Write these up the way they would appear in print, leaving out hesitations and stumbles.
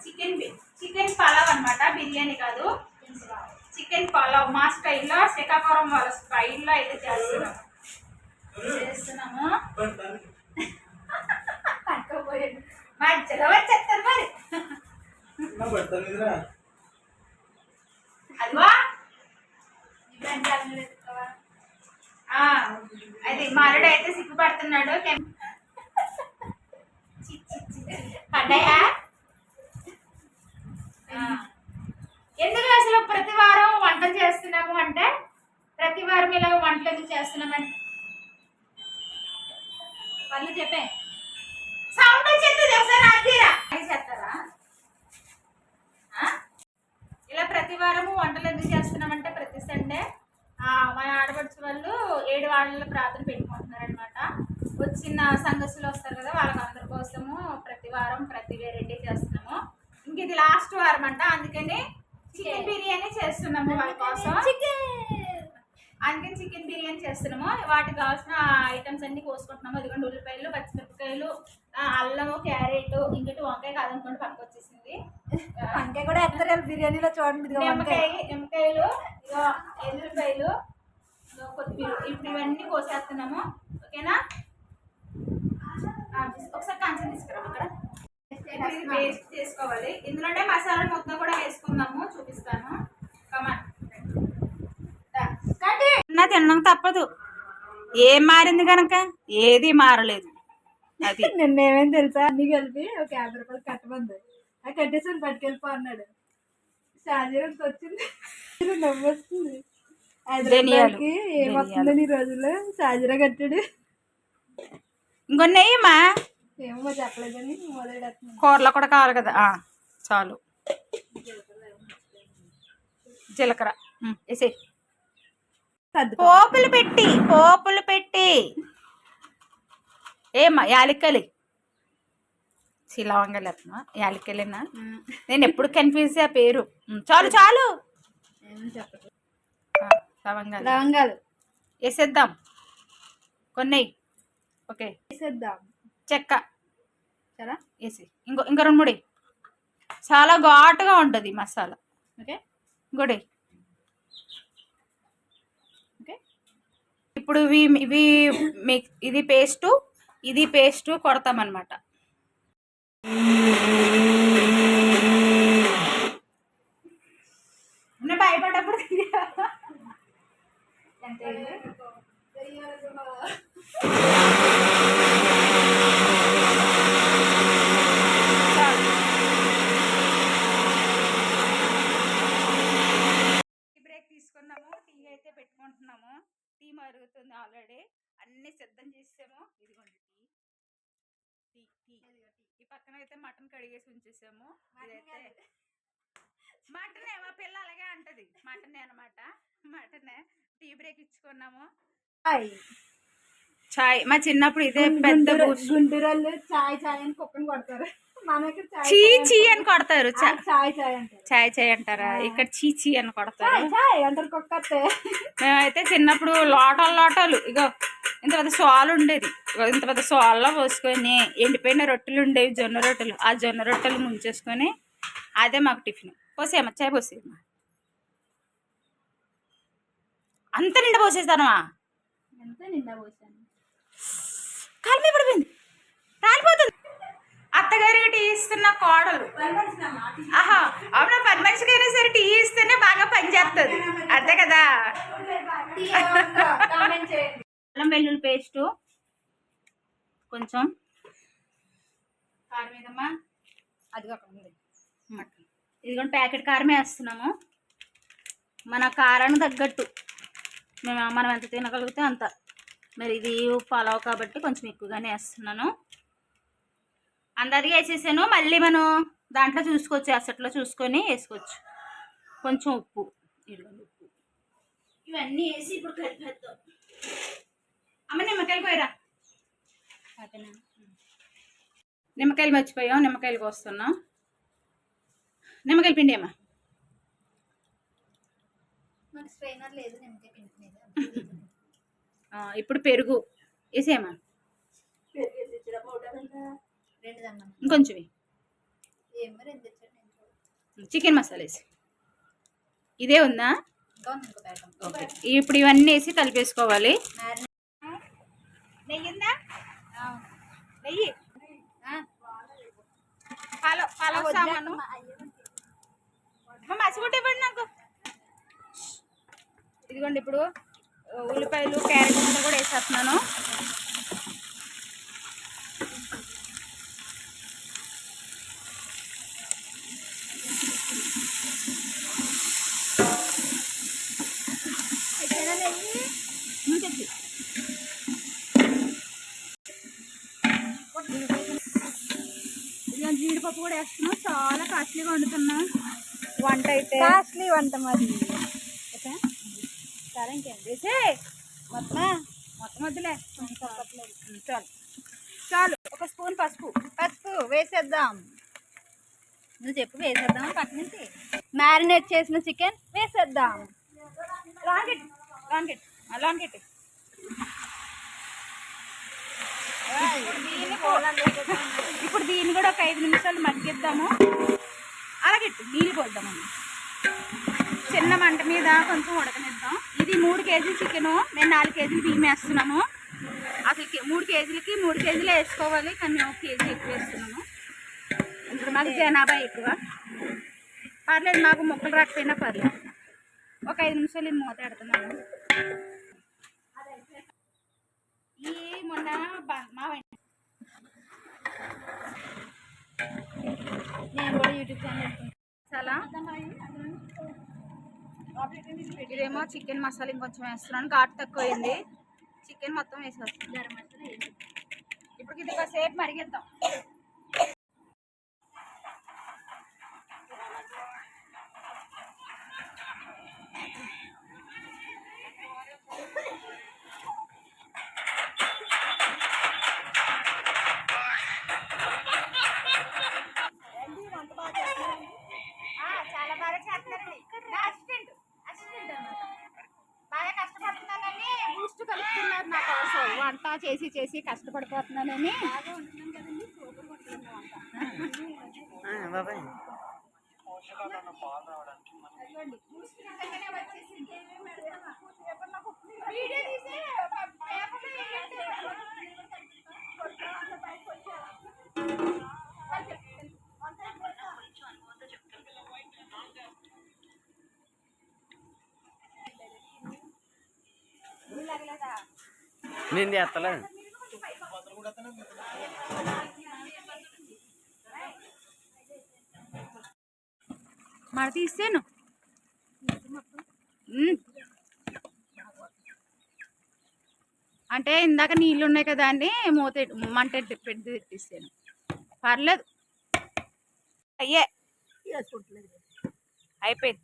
Chicken pulao అనమాట, బిర్యానీ కాదు, chicken pulao మా స్టైల్లో, శ్రీకాకుళం వాళ్ళ స్టైల్లో అయితే చేస్తున్నాము. మధ్యలో వచ్చేస్తారు మరి. అదివా అది మారుడు అయితే సిగ్గుపడుతున్నాడు. పడ్డాయా? ఎందుకు అసలు ప్రతి వారం వంటలు చేస్తున్నాము అంటే, ప్రతి వారం ఇలా వంటలు ఎందుకు చేస్తున్నామంటే వాళ్ళు చెప్పే సౌండ్ వచ్చేది ఒకసారి ఆగిరా చేస్తారా? ఇలా ప్రతి వారము వంటలు ఎందుకు చేస్తున్నామంటే, ప్రతి సండే మన ఆడపడుచు వాళ్ళు 7 వాళ్ళ ప్రార్థన పెట్టుకుంటున్నారు అనమాట. వచ్చిన సంఘస్సులు వస్తారు కదా, వాళ్ళందరి కోసము ప్రతి వారం ప్రతి వెరైటీ చేస్తున్నాము. ఇంక ఇది లాస్ట్ వారం అంట, అందుకని చికెన్ బిర్యానీ చేస్తున్నాము వాళ్ళ కోసం. అందుకని చికెన్ బిర్యానీ చేస్తున్నాము. వాటికి కావాల్సిన ఐటమ్స్ అన్ని కోసుకుంటున్నాము. ఇదిగోండి ఉల్లిపాయలు, పచ్చిమిరపకాయలు, అల్లము, క్యారెట్, ఇంకటి వంకాయ కాదనుకోండి పక్కకు వచ్చేసింది. వంకాయ కూడా ఎత్తారు బిర్యానీలో చూడండి. నిమ్మకాయలు, ఎల్లుల్లిపాయలు, కొత్తిమీర, ఇప్పుడు ఇవన్నీ కోసేస్తున్నాము. ఓకేనా? ఒకసారి కంచెం తీసుకురాము. అక్కడ పేస్ట్ చేసుకోవాలి. ఇందులోనే మసాలా మొత్తం కూడా వేసుకుందాము, చూపిస్తాను. తినడం తప్పదు. ఏం మారింది కనుక? ఏది మారలేదు. అది నిన్నేమేమి తెలుసా, అన్ని కలిపి ఒక 50 రూపాయలు కట్టమంది. ఆ కట్టేసాను పట్టుకెళ్ళిపో అన్నాడు. షాజీరాకి వచ్చింది, నవ్వు వస్తుంది. హైదరాబాద్కి ఏమొస్తుందని ఈ రోజుల్లో షాజీరా కట్టాడు. ఇంకొన్ని వేయమ్మా, ఏమో చెప్పలేదని మొదలెడుతుంది. కూరలో కూడా కావాలి కదా, చాలు. జీలకర్ర వేసే, పోపులు పెట్టి ఏమ్మా యాలక్కలు, లవంగాలు వేస్తున్నా. యాలక్కలేనా? నేను ఎప్పుడు కన్ఫ్యూజ్ ఆ పేరు. చాలు లవంగాలు వేసేద్దాం కొన్ని. ఓకే వేసేద్దాం. చెక్క చాలా వేసి ఇంకో 2 3 చాలా ఘాటుగా ఉంటుంది మసాలా. ఓకే ఇంకోటి. ఓకే ఇప్పుడు ఇది పేస్టు కొడతామన్నమాట. భయపడ్డప్పుడు ఎంత బ్రేక్ తీసుకున్నాము. టీ అయితే పెట్టుకుంటున్నాము. టీ మరుగుతుంది ఆల్రెడీ. అన్ని సిద్ధం చేసాము. ఇదిగోండి టీ. ఈ పక్కన అయితే మటన్ కడిగేసి ఉంచేసాము. ఇదైతే మటనే, మా పిల్ల అలాగే అంటది, మటనే అనమాట. మటనే. Tea break ఇచ్చుకున్నాము. చాయ్ మా చిన్నప్పుడు ఇదే పెద్ద గుంటూరు చాయ్ అని కుక్కని కొడతారు. మనకి చీ అని కొడతారు. చాయ్ అంటారా? ఇక్కడ చీ అని కొడతారు. అంటారు. మేమైతే చిన్నప్పుడు లోటలు ఇగో ఇంత పెద్ద సోలు ఉండేది. ఇంత పెద్ద సోల్లో పోసుకొని ఎండిపోయిన రొట్టెలు ఉండేవి, జొన్న రొట్టెలు. ఆ జొన్న రొట్టెలు ముంచేసుకొని అదే మాకు టిఫిన్. పోసేయమ్మా, చాయ్ పోసేయమ్మా. అంత నిండా పోసేస్తానమ్మా. కాలు మీద పడిపోయింది, రాలిపోతుంది. అత్తగారికి టీ ఇస్తున్న కోడలు. అవునా? 10 మనిషికైనా సరే టీ ఇస్తేనే బాగా పనిచేస్తుంది, అంతే కదా? అల్లం వెల్లుల్లి పేస్టు కొంచెం, కారం ఏదమ్మా, అది కాకుండా మటన్. ఇదిగోండి ప్యాకెట్ కారమే వేస్తున్నాము. మన కారానికి తగ్గట్టు మనం ఎంత తినగలిగితే అంత. మరి ఇది పలావ్ కాబట్టి కొంచెం ఎక్కువగానే వేస్తున్నాను. అందరికీ వేసేసాను. మళ్ళీ మనం దాంట్లో చూసుకోవచ్చు, అసట్లో చూసుకొని వేసుకోవచ్చు. కొంచెం ఉప్పు, ఇవన్నీ వేసి ఇప్పుడు కలిపేద్దాం. అమ్మ నిమ్మకాయలు పోయిరా. నిమ్మకాయలు మర్చిపోయాం, నిమ్మకాయలు కోస్తున్నాం. నిమ్మకాయలు పిండి అమ్మా. ఇప్పుడు పెరుగు వేసేయమ్మా, ఇంకొంచెం చికెన్ మసాలా వేసి ఇదే ఉందా? ఓకే, ఇప్పుడు ఇవన్నీ వేసి కలిపేసుకోవాలి. నెయ్యిందా? నెయ్యి సామాను మసిగుడ్డ ఇవ్వండి నాకు. ఇదిగోండి, ఇప్పుడు ఉల్లిపాయలు క్యారెట్ అంతా కూడా వేసేస్తున్నాను. జీడిపప్పు కూడా వేస్తున్నాం. చాలా కాస్ట్లీగా వండుతున్నా వంట అయితే. కాస్ట్లీ వంట మరి. సరే ఇంకేం వేసే మొత్తం వద్దులే. చాలు చాలు. ఒక స్పూన్ పసుపు వేసేద్దాం. నువ్వు చెప్పు వేసేద్దాం. పక్క నుంచి మ్యారినేట్ చేసిన చికెన్ వేసేద్దాం. లాంకెట్ ఇప్పుడు దీన్ని కూడా ఒక 5 నిమిషాలు మగ్గిద్దాము. అలాగే నీళ్ళు పోద్దామని చిన్న మంట మీద కొంచెం ఉడకనిద్దాం. ఇది 3 కేజీ చికెను, నేను 4 కేజీలు బియ్యం వేస్తున్నాము. అసలు 3 కేజీలకి 3 కేజీలే వేసుకోవాలి, కానీ 1 కేజీ ఎక్కువ వేస్తున్నాము. ఇప్పుడు మాకు జనాభా ఎక్కువ. పర్లేదు, మాకు ముక్కలు రాకపోయినా పర్లేదు. ఒక 5 నిమిషాలు ఇది మూత పెడుతున్నాము. ఈ మొన్న మా నేను కూడా యూట్యూబ్ ఛానల్ చాలా ఇదేమో చికెన్ మసాలా ఇంకొంచెం వేస్తున్నాను. ఘాటు తక్కువ అయింది. చికెన్ మొత్తం వేసేస్తాను. గరం మసాలా ఇప్పుడు ఇది కాసేపు మరిగిద్దాం. చాలా బాగా చేస్తున్నారండి. అసిస్టెంట్ బాగా కష్టపడుతున్నానని బూస్ట్ కలుపుతున్నారు నా కోసం. వంట చేసి కష్టపడిపోతున్నానని. నేను చేస్తలే. మడ తీసాను. అంటే ఇందాక నీళ్ళు ఉన్నాయి కదా అని మంట పెట్టి తీసాను. పర్లేదు, అయిపోయింది.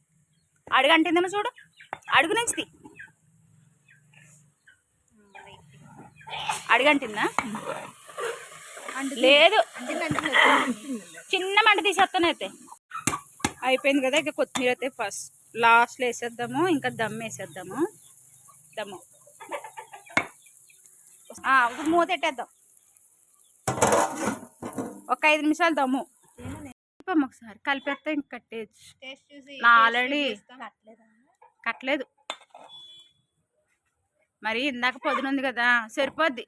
అడుగంటిందేమో చూడు, అడుగు నుంచి అడుగంటిందా? లేదు, చిన్న మంట తీసేస్తాను. అయితే అయిపోయింది కదా. ఇక కొత్తిమీర అయితే ఫస్ట్ లాస్ట్లో వేసేద్దాము. ఇంకా దమ్ వేసేద్దాము. దమ్ము మూత పెట్టేద్దాం. ఒక 5 నిమిషాలు దమ్ము. ఒకసారి కలిపేస్తే ఇంక కట్టేయచ్చు. ఆల్రెడీ కట్టలేదు మరి. ఇందాక పొద్దునుంది కదా, సరిపోద్ది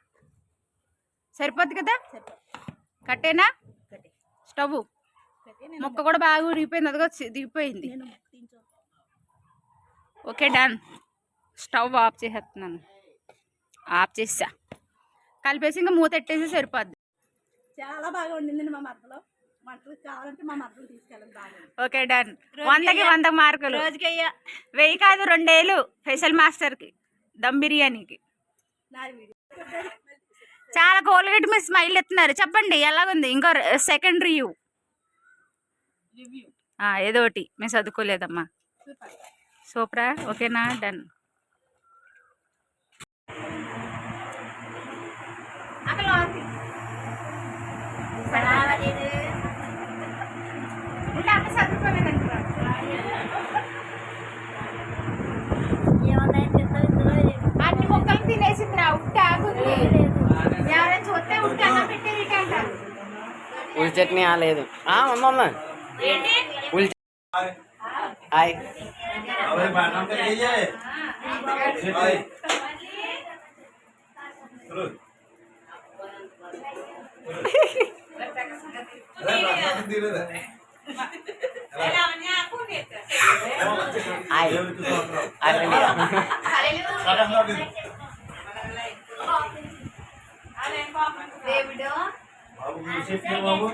కదా. కట్టేనా? స్టవ్ ముక్క కూడా బాగా ఉడిగిపోయింది. అదిగో దిగిపోయింది. Okay, done. స్టవ్ ఆఫ్ చేసేస్తున్నాను. ఆఫ్ చేసా. కలిపేసి ఇంకా మూత పెట్టేసి సరిపోద్ది. చాలా బాగా ఉండింది మా మరదలో. వంటలు కావాలంటే మా మరదలు తీసుకెళ్ళండి. బాగా. Okay, done. 100కి 100 మార్కులు. రోజుకి 1000 కాదు, 2 ఏళ్ళు స్పెషల్ మాస్టర్కి దమ్ బిర్యానీకి. చాలా కోల్గేట్ మీ స్మైల్ ఎత్తున్నారు. చెప్పండి ఎలాగుంది? ఇంకో సెకండ్ రివ్యూ ఏదో ఒకటి. మేము చదువుకోలేదమ్మా. సూపరా? ఓకేనా? డన్. అన్ని మొక్కలు తినేసిందిరా. ఉట్టి ఆగుంది. ఎవరైనా చూస్తే ఉట్టి అన్నం పెట్టేది అంటారు. ఉల్లి చట్నీ లేదు ఉందమ్మా ఏంటి ఉల్లి హాయ్ హాయ్ దేవుడు బాబు